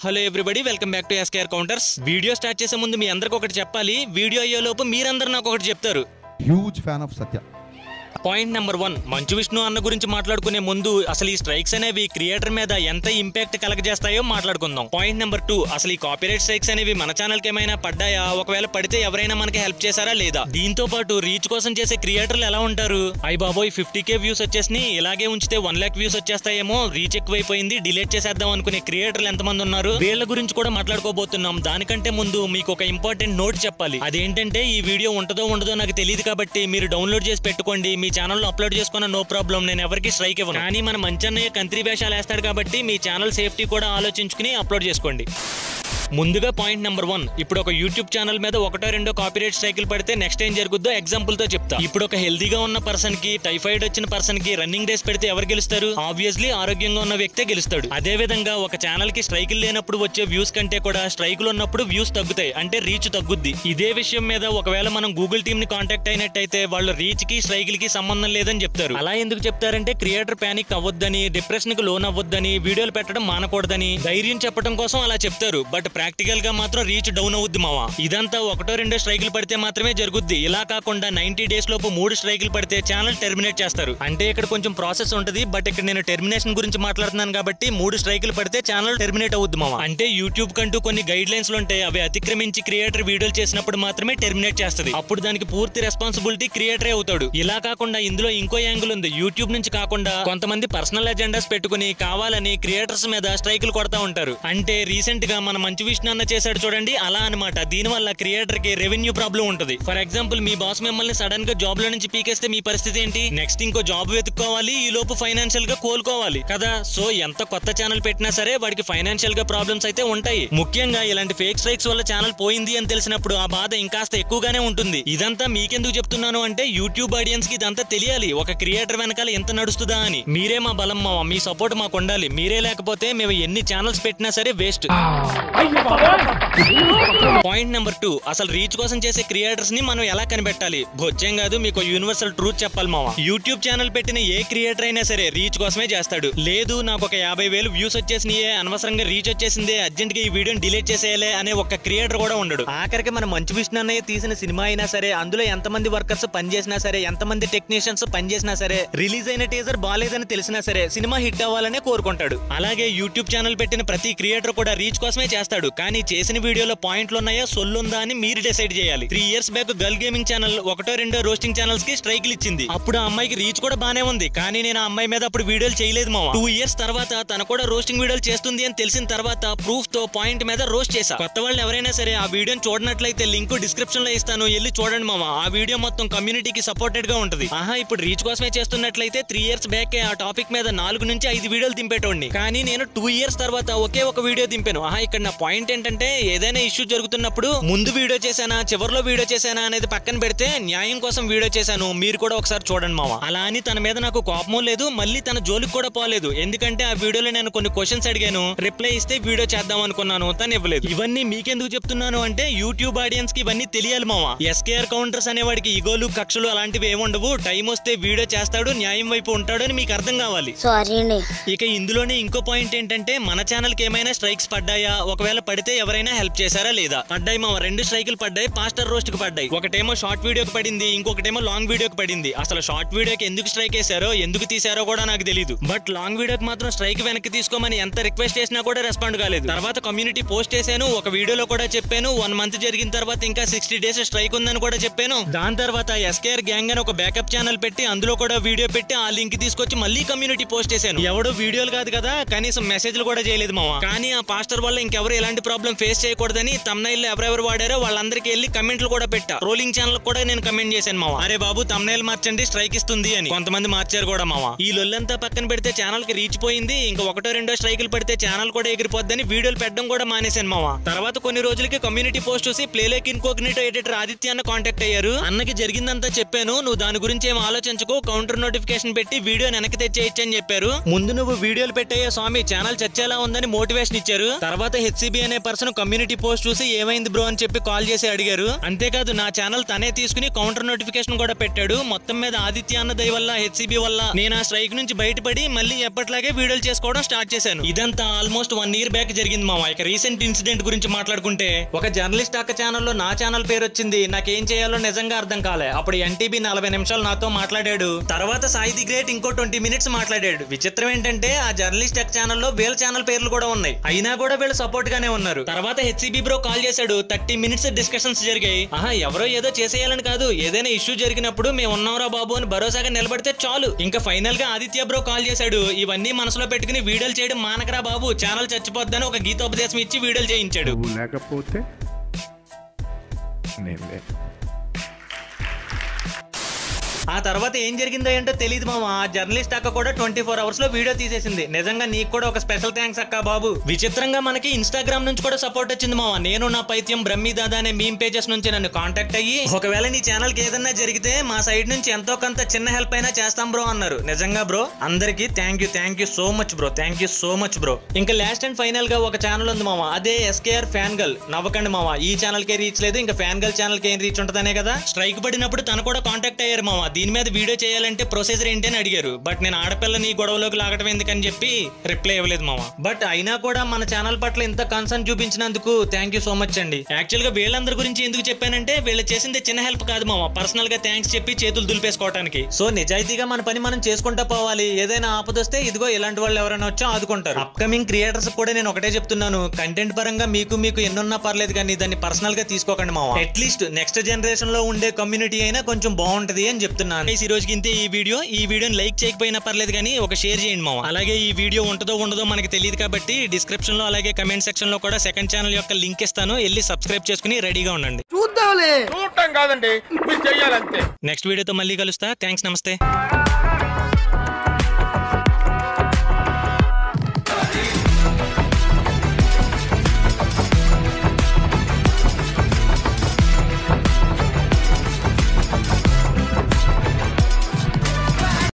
Hello everybody, welcome back to SKR counters. Video start చేసే ముందు మీ అందరికి ఒకటి చెప్పాలి. వీడియో అయ్యేలోపు మీరందరూ నాకు ఒకటి చెప్తారు. Huge fan of Satya. Point number 1, Manchu Vishnu అన్న గురించి మాట్లాడుకునే ముందు అసలు ఈ స్ట్రైక్స్ అనేవి క్రియేటర్ మీద ఎంత ఇంపాక్ట్ కలగజేస్తాయో మాట్లాడుకుందాం. పాయింట్ నెంబర్ 2, అసలు ఈ కాపీరైట్ స్ట్రైక్స్ అనేవి మన ఛానల్ కి ఏమైనా పడ్డాయా, ఒకవేళ పడితే ఎవరైనా మనకి హెల్ప్ చేశారా లేదా. దీంతో పాటు రీచ్ కోసం చేసే క్రియేటర్లు ఎలా ఉంటారు, అయ్య బాబోయ్ 50K వ్యూస్ వచ్చేసినాయి, ఇలాగే ఉంచితే 1 lakh వ్యూస్ వచ్చేస్తాయేమో, రీచ్ ఎక్కువైపోయింది, డిలీట్ చేసేద్దాం అనుకునే క్రియేటర్లు ఎంతమంది ఉన్నారు, వీళ్ళ గురించి కూడా మాట్లాడుకోబోతున్నాం. దానికంటే ముందు మీకు ఒక ఇంపార్టెంట్ నోట్ చెప్పాలి. అదేంటంటే ఈ వీడియో ఉంటుందో ఉండదో నాకు తెలియదు కాబట్టి మీరు డౌన్లోడ్ చేసి పెట్టుకోండి. మీ ఛానల్లో అప్లోడ్ చేసుకున్న నో ప్రాబ్లం, నేను ఎవరికి స్ట్రైక్ ఇవ్వను. కానీ మన మంచన్నయ్య కంత్రి వేషాలు వేస్తాడు కాబట్టి మీ ఛానల్ సేఫ్టీ కూడా ఆలోచించుకుని అప్లోడ్ చేసుకోండి. ముందుగా పాయింట్ నెంబర్ 1, ఇప్పుడు ఒక యూట్యూబ్ ఛానల్ మీద ఒకటో రెండో కాపీరైట్ స్ట్రైకులు పడితే నెక్స్ట్ ఏం జరుగుద్దో ఎగ్జాంపుల్ తో చెప్తా. ఇప్పుడు ఒక హెల్దీగా ఉన్న పర్సన్ కి, టైఫాయిడ్ వచ్చిన పర్సన్ కి రన్నింగ్ రేస్ పెడితే ఎవరు గెలుస్తారు? ఆబ్వియస్లీ ఆరోగ్యంగా ఉన్న వ్యక్తే గెలుస్తాడు. అదే విధంగా ఒక ఛానల్ కి స్ట్రైకులు లేనప్పుడు వచ్చే వ్యూస్ కంటే కూడా స్ట్రైకులు ఉన్నప్పుడు వ్యూస్ తగ్గుతాయి, అంటే రీచ్ తగ్గుద్ది. ఇదే విషయం మీద ఒకవేళ మనం గూగుల్ టీమ్ ని కాంటాక్ట్ అయినట్టయితే వాళ్ళు రీచ్ కి స్ట్రైకుల్ కి సంబంధం లేదని చెప్తారు. అలా ఎందుకు చెప్తారంటే క్రియేటర్ పానిక్ అవ్వద్దని, డిప్రెషన్ కి లోన్ అవ్వద్దని, వీడియోలు పెట్టడం మానకూడదని ధైర్యం చెప్పడం కోసం అలా చెప్తారు. బట్ ప్రాక్టికల్ గా మాత్రం రీచ్ డౌన్ అవుద్ది మావా. ఇదంతా ఒకటో రెండో స్ట్రైకులు పడితే మాత్రమే జరుగుద్ది. ఇలా కాకుండా 90 days లోపు 3 స్ట్రైకులు పడితే ఛానల్ టెర్మినేట్ చేస్తారు. అంటే ఇక్కడ కొంచెం ప్రాసెస్ ఉంటది, బట్ ఇక్కడ నేను టెర్మినేషన్ గురించి మాట్లాడుతున్నాను కాబట్టి 3 స్ట్రైకులు పడితే ఛానల్ టెర్మినేట్ అవుద్ది మావా. అంటే యూట్యూబ్ కంటూ కొన్ని గైడ్ లైన్స్ ఉంటాయి, అవి అతిక్రమించి క్రియేటర్ వీడియోలు చేసినప్పుడు మాత్రమే టెర్మినేట్ చేస్తుంది. అప్పుడు దానికి పూర్తి రెస్పాన్సిబిలిటీ క్రియేటరే అవుతాడు. ఇలా కాకుండా ఇందులో ఇంకో యాంగిల్ ఉంది. యూట్యూబ్ నుంచి కాకుండా కొంతమంది పర్సనల్ అజెండాస్ పెట్టుకుని కావాలని క్రియేటర్స్ మీద స్ట్రైకులు కొడతా ఉంటారు. అంటే రీసెంట్ గా మన మంచు విష్ణు అన్న చేశాడు చూడండి, అలా అనమాట. దీని వల్ల క్రియేటర్ కి రెవెన్యూ ప్రాబ్లం ఉంటుంది. ఫర్ ఎగ్జాంపుల్, మీ బాస్ మిమ్మల్ని సడన్ గా జాబ్ లో నుంచి పీకేస్తే మీ పరిస్థితి ఏంటి? నెక్స్ట్ ఇంకో జాబ్ వెతుక్కోవాలి, ఈ లోపు ఫైనాన్షియల్ గా కోలుకోవాలి కదా. సో ఎంత కొత్త ఛానల్ పెట్టినా సరే వాడికి ఫైనాన్షియల్ గా ప్రాబ్లమ్స్ అయితే ఉంటాయి. ముఖ్యంగా ఇలాంటి ఫేక్ స్ట్రైక్స్ వల్ల ఛానల్ పోయింది అని తెలిసినప్పుడు ఆ బాధ ఇంకాస్త ఎక్కువగానే ఉంటుంది. ఇదంతా మీకెందుకు చెప్తున్నాను అంటే యూట్యూబ్ ఆడియన్స్ కి ఇదంతా తెలియాలి, ఒక క్రియేటర్ వెనకాల ఎంత నడుస్తుందా అని. మీరే మా బలం మావా, మీ సపోర్ట్ మాకు ఉండాలి. మీరే లేకపోతే మేము ఎన్ని ఛానల్స్ పెట్టినా సరే వేస్ట్. పాయింట్ నెంబర్ 2, అసలు రీచ్ కోసం చేసే క్రియేటర్స్ ని మనం ఎలా కనిపెట్టాలి? బొచ్చేం కాదు, మీకు యూనివర్సల్ ట్రూత్ చెప్పాలి మావా. యూట్యూబ్ ఛానల్ పెట్టిన ఏ క్రియేటర్ అయినా సరే రీచ్ కోసమే చేస్తాడు. లేదు నాకు ఒక 50,000 వ్యూస్ వచ్చేసినాయే, అనవసరంగా రీచ్ వచ్చేసిందే, అర్జెంట్ గా ఈ వీడియోని డిలీట్ చేసేయాలి అనే ఒక క్రియేటర్ కూడా ఉండడు. ఆఖరికి మన మంచు విష్ణు అన్నయ్య తీసిన సినిమా అయినా సరే, అందులో ఎంతమంది వర్కర్స్ పనిచేసినా సరే, ఎంతమంది టెక్నీషియన్స్ పనిచేసినా సరే, రిలీజ్ అయిన టీజర్ బాలేదని తెలిసినా సరే సినిమా హిట్ అవ్వాలనే కోరుకుంటాడు. అలాగే యూట్యూబ్ ఛానల్ పెట్టిన ప్రతి క్రియేటర్ కూడా రీచ్ కోసమే చేస్తాడు. కానీ చేసిన వీడియోలో పాయింట్లు ఉన్నాయా, సొల్లుందా అని మీరు డిసైడ్ చేయాలి. 3 years back girl gaming channel ఒకటో రెండో రోస్టింగ్ ఛానల్స్ కి స్ట్రైక్లు ఇచ్చింది. అప్పుడు ఆ అమ్మాయికి రీచ్ కూడా బానే ఉంది, కానీ నేను ఆ అమ్మాయి మీద అప్పుడు వీడియోలు చేయలేదు మావా. 2 years తర్వాత తన కూడా రోస్టింగ్ వీడియోలు చేస్తుంది అని తెలిసిన తర్వాత ప్రూఫ్ తో పాయింట్ మీద రోస్ట్ చేశా. కొత్త వాళ్ళు ఎవరైనా సరే ఆ వీడియోని చూడనట్లయితే లింక్ డిస్క్రిప్షన్ లో ఇస్తాను, వెళ్ళి చూడండి మావా. ఆ వీడియో మొత్తం కమ్యూనిటీకి సపోర్టెడ్ గా ఉంటది. ఇప్పుడు రీచ్ కోసమే చేస్తున్నట్లయితే 3 years బ్యాక్ ఆ టాపిక్ మీద 4 నుంచి 5 వీడియోలు దింపేటోడిని. కానీ నేను 2 years తర్వాత ఒకే ఒక వీడియో దింపాను. ఇక్కడ నా పాయింట్ ఏంటంటే, ఏదైనా ఇష్యూ జరుగుతున్నప్పుడు ముందు వీడియో చేశానా చివరిలో వీడియో చేశానా అనేది పక్కన పెడితే న్యాయం కోసం వీడియో చేశాను, మీరు కూడా ఒకసారి చూడండి మావా. అలా అని తన మీద నాకు కోపమూ లేదు, మళ్ళీ తన జోలికి కూడా పోలేదు. ఎందుకంటే ఆ వీడియోలో నేను కొన్ని క్వశ్చన్స్ అడిగాను, రిప్లై ఇస్తే వీడియో చేద్దాం అనుకున్నాను, తను ఇవ్వలేదు. ఇవన్నీ మీకెందుకు చెప్తున్నాను అంటే యూట్యూబ్ ఆడియన్స్ కి ఇవన్నీ తెలియాలి మావా. ఎస్కేఆర్ కౌంటర్స్ అనేవాడికి ఇగోలు కక్షలు అలాంటివి ఏముండవు. టైం వస్తే వీడియో చేస్తాడు, న్యాయం వైపు ఉంటాడు అని మీకు అర్థం కావాలి. ఇక ఇందులోనే ఇంకో పాయింట్ ఏంటంటే, మన ఛానల్ కి ఏమైనా స్ట్రైక్స్ పడ్డాయా, ఒకవేళ పడితే ఎవరైనా హెల్ప్ చేశారా లేదా? పడ్డాయి మావా, 2 స్ట్రైకులు పడ్డాయి. పాస్టర్ రోస్ట్ కి పడ్డాయి. ఒకటేమో షార్ట్ వీడియోకి పడింది, ఇంకొకటేమో లాంగ్ వీడియోకి పడింది. అసలు షార్ట్ వీడియోకి ఎందుకు స్ట్రైక్ వేశారో, ఎందుకు తీసారో కూడా నాకు తెలియదు. బట్ లాంగ్ వీడియోకి మాత్రం స్ట్రైక్ వెనక్కి తీసుకోమని ఎంత రిక్వెస్ట్ చేసినా కూడా రెస్పాండ్ కాలేదు. తర్వాత కమ్యూనిటీ పోస్ట్ చేశాను, ఒక వీడియోలో కూడా చెప్పాను. 1 month జరిగిన తర్వాత ఇంకా 60 days స్ట్రైక్ ఉందని కూడా చెప్పాను. దాని తర్వాత ఎస్కేఆర్ గ్యాంగ్ అని ఒక బ్యాకప్ ఛానల్ పెట్టి అందులో కూడా వీడియో పెట్టి ఆ లింక్ తీసుకొచ్చి మళ్ళీ కమ్యూనిటీ పోస్ట్ చేశాను. ఎవడో వీడియోలు కాదు కదా, కనీసం మెసేజ్లు కూడా చేయలేదు మావా. కానీ ఆ పాస్టర్ వల్ల ఇంకెవరు ఎలాంటి ప్రాబ్లం ఫేస్ చేయకూడదని తమ్నైల్ ఎవరెవరు వాడారో వాళ్ళందరికీ వెళ్ళి కమెంట్లు కూడా పెట్టా. రోలింగ్ ఛానల్ కూడా నేను కమెంట్ చేశాను మావా, అరే బాబు తమ్నైల్ మార్చండి స్ట్రైక్ ఇస్తుంది అని. కొంతమంది మార్చారు కూడా మావా. ఈ లొల్లంతా పక్కన పెడితే ఛానల్ కి రీచ్ పోయింది, ఇంకా ఒకటో రెండో స్ట్రైకులు పడితే ఛానల్ కూడా ఎగిరిపోద్దని వీడియోలు పెట్టడం కూడా మానేశాను మావా. తర్వాత కొన్ని రోజులకి కమ్యూనిటీ పోస్ట్ చూసి ప్లేలేక్ ఇన్కోగ్నిటో ఎడిటర్ ఆదిత్య అన్న కాంటాక్ట్ అయ్యారు. అన్నకి జరిగిందంతా చెప్పాను, నువ్వు దాని గురించి ఏం ఆలోచించకు, కౌంటర్ నోటిఫికేషన్ పెట్టి వీడియో వెనక్కి తెచ్చేయచ్చు అని చెప్పారు. ముందు నువ్వు వీడియోలు పెట్టాయో స్వామి, ఛానల్ చచ్చేలా ఉందని మోటివేషన్ ఇచ్చారు. తర్వాత హెచ్సిబి హెచ్సిబి అనే పర్సన్ కమ్యూనిటీ పోస్ట్ చూసి ఏమైంది బ్రో అని చెప్పి కాల్ చేసి అడిగారు. అంతేకాదు నా ఛానల్ తనే తీసుకుని కౌంటర్ నోటిఫికేషన్ కూడా పెట్టాడు. మొత్తం మీద ఆదిత్య అన్న దయ వల్ల హెచ్సిబి వల్ల నేను ఆ స్ట్రైక్ నుంచి బయటపడి మళ్ళీ ఎప్పటిలాగే వీడియోలు చేసుకోవడం స్టార్ట్ చేశాను. ఇదంతా ఆల్మోస్ట్ 1 year బ్యాక్ జరిగింది మామ. ఇక రీసెంట్ ఇన్సిడెంట్ గురించి మాట్లాడుకుంటే ఒక జర్నలిస్ట్ అక్క ఛానల్లో నా ఛానల్ పేరు వచ్చింది. నాకేం చేయాలో నిజంగా అర్థం కాలే. అప్పుడు ఎన్టీబీ 40 నిమిషాలు నాతో మాట్లాడాడు. తర్వాత సాయి ది గ్రేట్ ఇంకో 20 minutes మాట్లాడాడు. విచిత్రం ఏంటంటే ఆ జర్నలిస్ట్ అక్క ఛానల్లో వీళ్ళ ఛానల్ పేర్లు కూడా ఉన్నాయి. అయినా కూడా వీళ్ళు సపోర్ట్ గానే ఉన్నారు. తర్వాత హెచ్సిబి బ్రో కాల్ చేశాడు. 30 minutes డిస్కషన్స్ జరిగాయి. ఎవరో ఏదో చేసేయాలని కాదు, ఏదైనా ఇష్యూ జరిగినప్పుడు మేము ఉన్నారా బాబు అని భరోసాగా నిలబడితే చాలు. ఇంకా ఫైనల్ గా ఆదిత్య బ్రో కాల్ చేశాడు. ఇవన్నీ మనసులో పెట్టుకుని వీడియోలు చేయడం మానకరా బాబు, ఛానల్ చచ్చిపోద్దని ఒక గీతోపదేశం ఇచ్చి వీడియోలు చేయించాడు. లేకపోతే ఆ తర్వాత ఏం జరిగిందో ఏంటో తెలియదు మామ. ఆ జర్నలిస్ట్ అక్క కూడా 24 hours లో వీడియో తీసేసింది. నిజంగా నీకు కూడా ఒక స్పెషల్ థ్యాంక్స్ అక్క బాబు. విచిత్రంగా మనకి ఇన్స్టాగ్రామ్ నుంచి కూడా సపోర్ట్ వచ్చింది మామ. నేను నా పైత్యం బ్రహ్మి దాదా అనే మీమ్ పేజెస్ నుంచి నన్ను కాంటాక్ట్ అయ్యి ఒకవేళ నీ ఛానల్ కి ఏదన్నా జరిగితే మా సైడ్ నుంచి ఎంతో కొంత చిన్న హెల్ప్ అయినా చేస్తాం బ్రో అన్నారు. నిజంగా బ్రో అందరికి thank you so much bro. Thank you so much bro. ఇంకా లాస్ట్ అండ్ ఫైనల్ గా ఒక ఛానల్ ఉంది మామ. అదే ఎస్కేఆర్ ఫ్యాన్ గర్ల్. నవ్వకండి మామ, ఈ ఛానల్ కే రీచ్ లేదు, ఇంకా ఫ్యాన్ గర్ల్ ఛానల్ కి ఏం రీచ్ ఉంటదనే కదా. స్ట్రైక్ పడినప్పుడు తను కూడా కాంటాక్ట్ అయ్యారు మామ. దీని మీద వీడియో చేయాలంటే ప్రొసీజర్ ఏంటి అని అడిగారు. బట్ నేను ఆడపిల్లని గొడవలోకి లాగడం ఎందుకని చెప్పి రిప్లై ఇవ్వలేదు మామ. బట్ అయినా కూడా మన ఛానల్ పట్ల ఇంత కన్సర్న్ చూపించినందుకు థ్యాంక్ యూ సో మచ్ అండి. యాక్చువల్ గా వీళ్ళందరి గురించి ఎందుకు చెప్పానంటే వీళ్ళు చేసింది చిన్న హెల్ప్ కాదు మామ, పర్సనల్ గా థ్యాంక్స్ చెప్పి చేతులు దులిపేసుకోవడానికి. సో నిజాయితీగా మన పని మనం చేసుకుంటా పోవాలి. ఏదైనా ఆపదొస్తే ఇదిగో ఇలాంటి వాళ్ళు ఎవరైనా వచ్చా ఆదుకుంటారు. అప్కమింగ్ క్రియేటర్స్ కూడా నేను ఒకటే చెప్తున్నాను, కంటెంట్ పరంగా మీకు ఎన్నున్నా పర్లేదు కానీ దాన్ని పర్సనల్ గా తీసుకోకండి మామ. అట్లీస్ట్ నెక్స్ట్ జనరేషన్ లో ఉండే కమ్యూనిటీ అయినా కొంచెం బాగుంటది అని చెప్తున్నాను. ఈ రోజుకి ఇంతే ఈ వీడియోని లైక్ చేయకపోయినా పర్లేదు కానీ ఒక షేర్ చేయండి మామ. అలాగే ఈ వీడియో ఉంటుందో ఉండదో మనకి తెలియదు కాబట్టి డిస్క్రిప్షన్ లో అలాగే కమెంట్ సెక్షన్ లో కూడా సెకండ్ ఛానల్ యొక్క లింక్ ఇస్తాను. వెళ్ళి సబ్స్క్రైబ్ చేసుకుని రెడీగా ఉండండి. చూద్దాంలే, చూడటం కాదండి, మీరు చెయ్యాలంతే. నెక్స్ట్ వీడియోతో మళ్ళీ కలుస్తా. థ్యాంక్స్, నమస్తే.